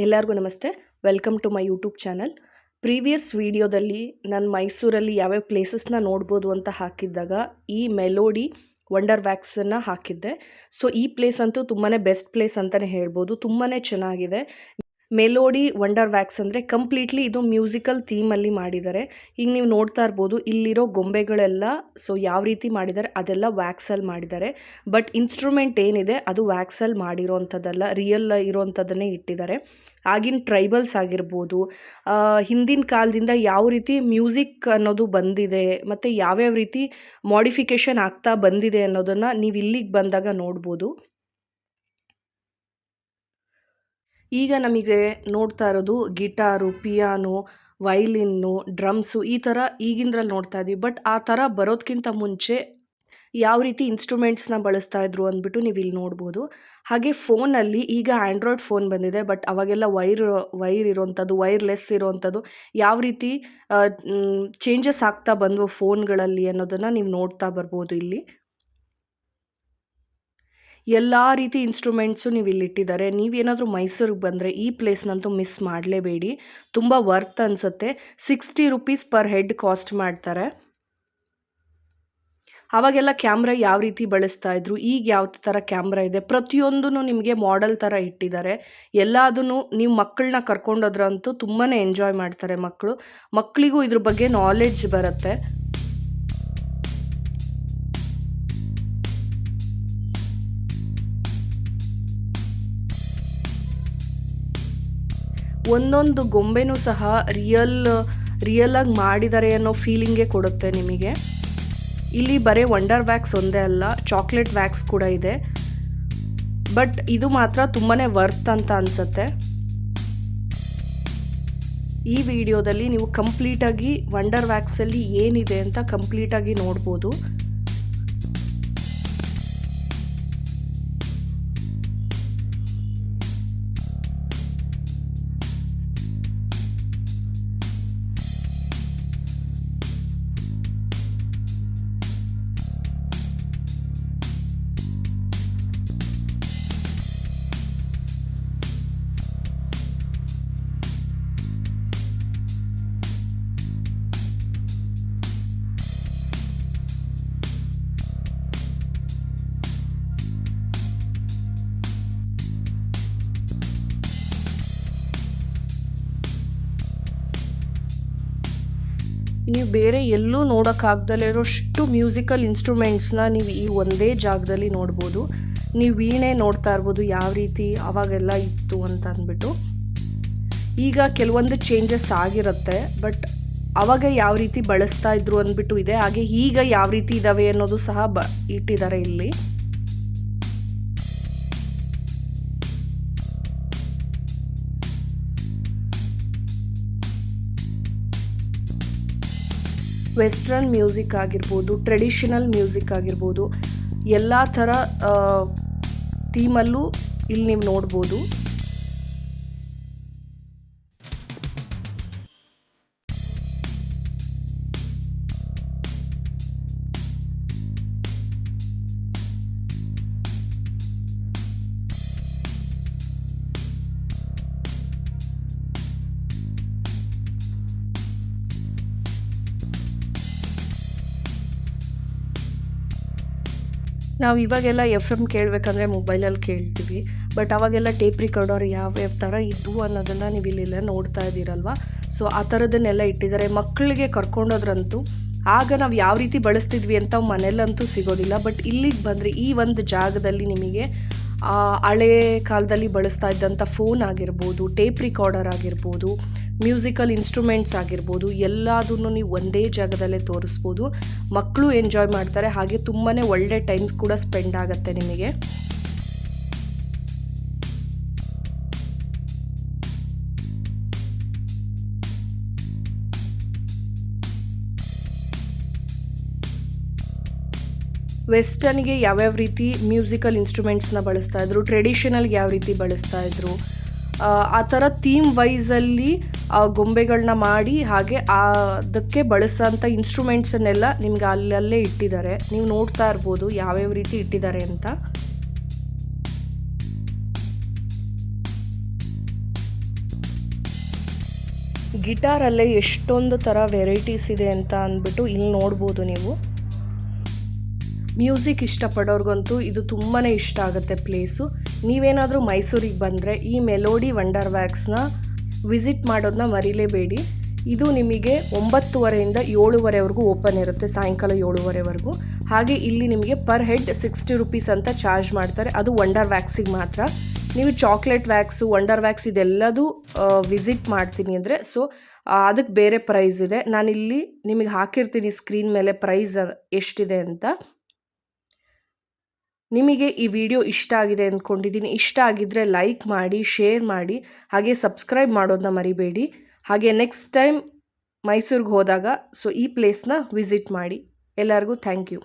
ಎಲ್ಲರಿಗೂ ನಮಸ್ತೆ. Welcome to my YouTube channel. Previous ವಿಡಿಯೋದಲ್ಲಿ ನಾನು ಮೈಸೂರಲ್ಲಿ ಯಾವ್ಯಾವ ಪ್ಲೇಸಸ್ನ ನೋಡ್ಬೋದು ಅಂತ ಹಾಕಿದ್ದಾಗ ಈ ಮೆಲೋಡಿ ವಂಡರ್ ವ್ಯಾಕ್ಸನ್ನು ಹಾಕಿದ್ದೆ. ಸೊ ಈ ಪ್ಲೇಸ್ ಅಂತೂ ತುಂಬಾ ಬೆಸ್ಟ್ ಪ್ಲೇಸ್ ಅಂತಲೇ ಹೇಳ್ಬೋದು. ತುಂಬಾ ಚೆನ್ನಾಗಿದೆ. ಮೆಲೋಡಿ ವಂಡರ್ ವ್ಯಾಕ್ಸ್ ಅಂದರೆ ಕಂಪ್ಲೀಟ್ಲಿ ಇದು ಮ್ಯೂಸಿಕಲ್ ಥೀಮಲ್ಲಿ ಮಾಡಿದ್ದಾರೆ. ಈಗ ನೀವು ನೋಡ್ತಾ ಇರ್ಬೋದು ಇಲ್ಲಿರೋ ಗೊಂಬೆಗಳೆಲ್ಲ ಸೊ ಯಾವ ರೀತಿ ಮಾಡಿದ್ದಾರೆ ಅದೆಲ್ಲ ವ್ಯಾಕ್ಸಲ್ಲಿ ಮಾಡಿದ್ದಾರೆ. ಬಟ್ ಇನ್ಸ್ಟ್ರೂಮೆಂಟ್ ಏನಿದೆ ಅದು ವ್ಯಾಕ್ಸಲ್ಲಿ ಮಾಡಿರೋವಂಥದ್ದಲ್ಲ, ರಿಯಲ್ ಇರೋವಂಥದ್ದನ್ನೇ ಇಟ್ಟಿದ್ದಾರೆ. ಆಗಿನ ಟ್ರೈಬಲ್ಸ್ ಆಗಿರ್ಬೋದು, ಹಿಂದಿನ ಕಾಲದಿಂದ ಯಾವ ರೀತಿ ಮ್ಯೂಸಿಕ್ ಅನ್ನೋದು ಬಂದಿದೆ ಮತ್ತು ಯಾವ್ಯಾವ ರೀತಿ ಮಾಡಿಫಿಕೇಷನ್ ಆಗ್ತಾ ಬಂದಿದೆ ಅನ್ನೋದನ್ನು ನೀವು ಇಲ್ಲಿಗೆ ಬಂದಾಗ ನೋಡ್ಬೋದು. ಈಗ ನಮಗೆ ನೋಡ್ತಾ ಇರೋದು ಗಿಟಾರು, ಪಿಯಾನೋ, ವೈಲಿನ್ನು, ಡ್ರಮ್ಸು ಈ ಥರ ಈಗಿಂದ್ರಲ್ಲಿ ನೋಡ್ತಾ ಇದ್ದೀವಿ. ಬಟ್ ಆ ಥರ ಬರೋದಕ್ಕಿಂತ ಮುಂಚೆ ಯಾವ ರೀತಿ ಇನ್ಸ್ಟ್ರೂಮೆಂಟ್ಸ್ನ ಬಳಸ್ತಾ ಇದ್ರು ಅಂದ್ಬಿಟ್ಟು ನೀವು ಇಲ್ಲಿ ನೋಡ್ಬೋದು. ಹಾಗೆ ಫೋನಲ್ಲಿ ಈಗ ಆ್ಯಂಡ್ರಾಯ್ಡ್ ಫೋನ್ ಬಂದಿದೆ. ಬಟ್ ಅವಾಗೆಲ್ಲ ವೈರ್ ಇರೋವಂಥದ್ದು, ವೈರ್ಲೆಸ್ ಇರೋವಂಥದ್ದು ಯಾವ ರೀತಿ ಚೇಂಜಸ್ ಆಗ್ತಾ ಬಂದವು ಫೋನ್ಗಳಲ್ಲಿ ಅನ್ನೋದನ್ನು ನೀವು ನೋಡ್ತಾ ಬರ್ಬೋದು. ಇಲ್ಲಿ ಎಲ್ಲ ರೀತಿ ಇನ್ಸ್ಟ್ರೂಮೆಂಟ್ಸು ನೀವು ಇಲ್ಲಿಟ್ಟಿದ್ದಾರೆ. ನೀವೇನಾದರೂ ಮೈಸೂರಿಗೆ ಬಂದರೆ ಈ ಪ್ಲೇಸ್ನಂತೂ ಮಿಸ್ ಮಾಡಲೇಬೇಡಿ. ತುಂಬ ವರ್ತ್ ಅನಿಸುತ್ತೆ. 60 ರೂಪೀಸ್ ಪರ್ ಹೆಡ್ ಕಾಸ್ಟ್ ಮಾಡ್ತಾರೆ. ಆವಾಗೆಲ್ಲ ಕ್ಯಾಮ್ರಾ ಯಾವ ರೀತಿ ಬಳಸ್ತಾ ಇದ್ರು, ಈಗ ಯಾವ ಥರ ಕ್ಯಾಮ್ರಾ ಇದೆ, ಪ್ರತಿಯೊಂದೂ ನಿಮಗೆ ಮಾಡೆಲ್ ಥರ ಇಟ್ಟಿದ್ದಾರೆ. ಎಲ್ಲದನ್ನು ನೀವು ಮಕ್ಕಳನ್ನ ಕರ್ಕೊಂಡೋದ್ರಂತೂ ತುಂಬಾ ಎಂಜಾಯ್ ಮಾಡ್ತಾರೆ ಮಕ್ಕಳಿಗೂ ಇದ್ರ ಬಗ್ಗೆ ನಾಲೆಡ್ಜ್ ಬರುತ್ತೆ. ಒಂದೊಂದು ಗೊಂಬೆನೂ ಸಹ ರಿಯಲ್ ಆಗಿ ಮಾಡಿದ್ದಾರೆ ಅನ್ನೋ ಫೀಲಿಂಗೇ ಕೊಡುತ್ತೆ ನಿಮಗೆ. ಇಲ್ಲಿ ಬರೀ ವಂಡರ್ ವ್ಯಾಕ್ಸ್ ಒಂದೇ ಅಲ್ಲ, ಚಾಕ್ಲೇಟ್ ವ್ಯಾಕ್ಸ್ ಕೂಡ ಇದೆ. ಬಟ್ ಇದು ಮಾತ್ರ ತುಂಬಾ ವರ್ತ್ ಅಂತ ಅನಿಸುತ್ತೆ. ಈ ವಿಡಿಯೋದಲ್ಲಿ ನೀವು ಕಂಪ್ಲೀಟಾಗಿ ವಂಡರ್ ವ್ಯಾಕ್ಸಲ್ಲಿ ಏನಿದೆ ಅಂತ ಕಂಪ್ಲೀಟಾಗಿ ನೋಡ್ಬೋದು. ನೀವು ಬೇರೆ ಎಲ್ಲೂ ನೋಡೋಕ್ಕಾಗ್ದಲೇ ಇರೋಷ್ಟು ಮ್ಯೂಸಿಕಲ್ ಇನ್ಸ್ಟ್ರೂಮೆಂಟ್ಸ್ನ ನೀವು ಈ ಒಂದೇ ಜಾಗದಲ್ಲಿ ನೋಡ್ಬೋದು. ನೀವು ವೀಣೆ ನೋಡ್ತಾ ಇರ್ಬೋದು ಯಾವ ರೀತಿ ಅವಾಗೆಲ್ಲ ಇತ್ತು ಅಂತ ಅಂದ್ಬಿಟ್ಟು. ಈಗ ಕೆಲವೊಂದು ಚೇಂಜಸ್ ಆಗಿರುತ್ತೆ, ಬಟ್ ಅವಾಗ ಯಾವ ರೀತಿ ಬಳಸ್ತಾ ಇದ್ರು ಅಂದ್ಬಿಟ್ಟು ಇದೆ. ಹಾಗೆ ಈಗ ಯಾವ ರೀತಿ ಇದ್ದಾವೆ ಅನ್ನೋದು ಸಹ ಇಟ್ಟಿದ್ದಾರೆ ಇಲ್ಲಿ. ವೆಸ್ಟ್ರನ್ ಮ್ಯೂಸಿಕ್ ಆಗಿರ್ಬೋದು, ಟ್ರೆಡಿಷನಲ್ ಮ್ಯೂಸಿಕ್ ಆಗಿರ್ಬೋದು, ಎಲ್ಲ ಥರ ಥೀಮಲ್ಲೂ ಇಲ್ಲಿ ನೀವು ನೋಡ್ಬೋದು. ನಾವು ಇವಾಗೆಲ್ಲ FM ಕೇಳಬೇಕಂದ್ರೆ ಮೊಬೈಲಲ್ಲಿ ಕೇಳ್ತೀವಿ. ಬಟ್ ಅವಾಗೆಲ್ಲ ಟೇಪ್ ರಿಕಾರ್ಡರ್ ಯಾವ್ಯಾವ ಥರ ಇದ್ವು ಅನ್ನೋದನ್ನು ನೀವು ಇಲ್ಲೆಲ್ಲ ನೋಡ್ತಾ ಇದ್ದೀರಲ್ವ. ಸೊ ಆ ಥರದನ್ನೆಲ್ಲ ಇಟ್ಟಿದ್ದಾರೆ. ಮಕ್ಕಳಿಗೆ ಕರ್ಕೊಂಡೋದ್ರಂತೂ ಆಗ ನಾವು ಯಾವ ರೀತಿ ಬಳಸ್ತಿದ್ವಿ ಅಂತ ಮನೆಯಲ್ಲಂತೂ ಸಿಗೋದಿಲ್ಲ. ಬಟ್ ಇಲ್ಲಿಗೆ ಬಂದರೆ ಈ ಒಂದು ಜಾಗದಲ್ಲಿ ನಿಮಗೆ ಹಳೆ ಕಾಲದಲ್ಲಿ ಬಳಸ್ತಾ ಇದ್ದಂಥ ಫೋನ್ ಆಗಿರ್ಬೋದು, ಟೇಪ್ ರಿಕಾರ್ಡರ್ ಆಗಿರ್ಬೋದು, ಮ್ಯೂಸಿಕಲ್ ಇನ್ಸ್ಟ್ರೂಮೆಂಟ್ಸ್ ಆಗಿರ್ಬೋದು, ಎಲ್ಲದನ್ನು ನೀವು ಒಂದೇ ಜಾಗದಲ್ಲೇ ತೋರಿಸ್ಬೋದು. ಮಕ್ಕಳು ಎಂಜಾಯ್ ಮಾಡ್ತಾರೆ. ಹಾಗೆ ತುಂಬಾ ಒಳ್ಳೆ ಟೈಮ್ ಕೂಡ ಸ್ಪೆಂಡ್ ಆಗುತ್ತೆ ನಿಮಗೆ. ವೆಸ್ಟರ್ನ್ಗೆ ಯಾವ್ಯಾವ ರೀತಿ ಮ್ಯೂಸಿಕಲ್ ಇನ್ಸ್ಟ್ರೂಮೆಂಟ್ಸ್ನ ಬಳಸ್ತಾ ಇದ್ರು, ಟ್ರೆಡಿಷನಲ್ಗೆ ಯಾವ ರೀತಿ ಬಳಸ್ತಾ ಇದ್ರು, ಆ ಥರ ಥೀಮ್ ವೈಸಲ್ಲಿ ಗೊಂಬೆಗಳನ್ನ ಮಾಡಿ ಹಾಗೆ ಅದಕ್ಕೆ ಬಳಸೋಂಥ ಇನ್ಸ್ಟ್ರೂಮೆಂಟ್ಸನ್ನೆಲ್ಲ ನಿಮ್ಗೆ ಅಲ್ಲಲ್ಲೇ ಇಟ್ಟಿದ್ದಾರೆ. ನೀವು ನೋಡ್ತಾ ಇರ್ಬೋದು ಯಾವ್ಯಾವ ರೀತಿ ಇಟ್ಟಿದ್ದಾರೆ ಅಂತ. ಗಿಟಾರಲ್ಲೇ ಎಷ್ಟೊಂದು ಥರ ವೆರೈಟೀಸ್ ಇದೆ ಅಂತ ಅಂದ್ಬಿಟ್ಟು ಇಲ್ಲಿ ನೋಡ್ಬೋದು ನೀವು. ಮ್ಯೂಸಿಕ್ ಇಷ್ಟಪಡೋರ್ಗಂತೂ ಇದು ತುಂಬಾ ಇಷ್ಟ ಆಗುತ್ತೆ ಪ್ಲೇಸು. ನೀವೇನಾದರೂ ಮೈಸೂರಿಗೆ ಬಂದರೆ ಈ ಮೆಲೋಡಿ ವಂಡರ್ ವ್ಯಾಕ್ಸ್ನ ವಿಸಿಟ್ ಮಾಡೋದನ್ನ ಮರಿಲೇಬೇಡಿ. ಇದು ನಿಮಗೆ 9:30 7:00ವರೆಗೂ ಓಪನ್ ಇರುತ್ತೆ, ಸಾಯಂಕಾಲ 7:00ವರೆಗೂ. ಹಾಗೆ ಇಲ್ಲಿ ನಿಮಗೆ ಪರ್ ಹೆಡ್ 60 ರೂಪೀಸ್ ಅಂತ ಚಾರ್ಜ್ ಮಾಡ್ತಾರೆ, ಅದು ವಂಡರ್ ವ್ಯಾಕ್ಸಿಗೆ ಮಾತ್ರ. ನೀವು ಚಾಕ್ಲೇಟ್ ವ್ಯಾಕ್ಸು, ವಂಡರ್ ವ್ಯಾಕ್ಸ್ ಇದೆಲ್ಲದೂ ವಿಸಿಟ್ ಮಾಡ್ತೀನಿ ಅಂದರೆ ಅದಕ್ಕೆ ಬೇರೆ ಪ್ರೈಸ್ ಇದೆ. ನಾನಿಲ್ಲಿ ನಿಮಗೆ ಹಾಕಿರ್ತೀನಿ ಸ್ಕ್ರೀನ್ ಮೇಲೆ ಪ್ರೈಸ್ ಎಷ್ಟಿದೆ ಅಂತ. ನಿಮಗೆ ಈ ವಿಡಿಯೋ ಇಷ್ಟ ಆಗಿದೆ ಅಂದ್ಕೊಂಡಿದ್ದೀನಿ. ಇಷ್ಟ ಆಗಿದ್ದರೆ ಲೈಕ್ ಮಾಡಿ, ಶೇರ್ ಮಾಡಿ, ಹಾಗೆ ಸಬ್ಸ್ಕ್ರೈಬ್ ಮಾಡೋದನ್ನ ಮರಿಬೇಡಿ. ಹಾಗೆ ನೆಕ್ಸ್ಟ್ ಟೈಮ್ ಮೈಸೂರಿಗೆ ಹೋದಾಗ ಈ ಪ್ಲೇಸ್ನ ವಿಸಿಟ್ ಮಾಡಿ. ಎಲ್ಲರಿಗೂ ಥ್ಯಾಂಕ್ ಯು.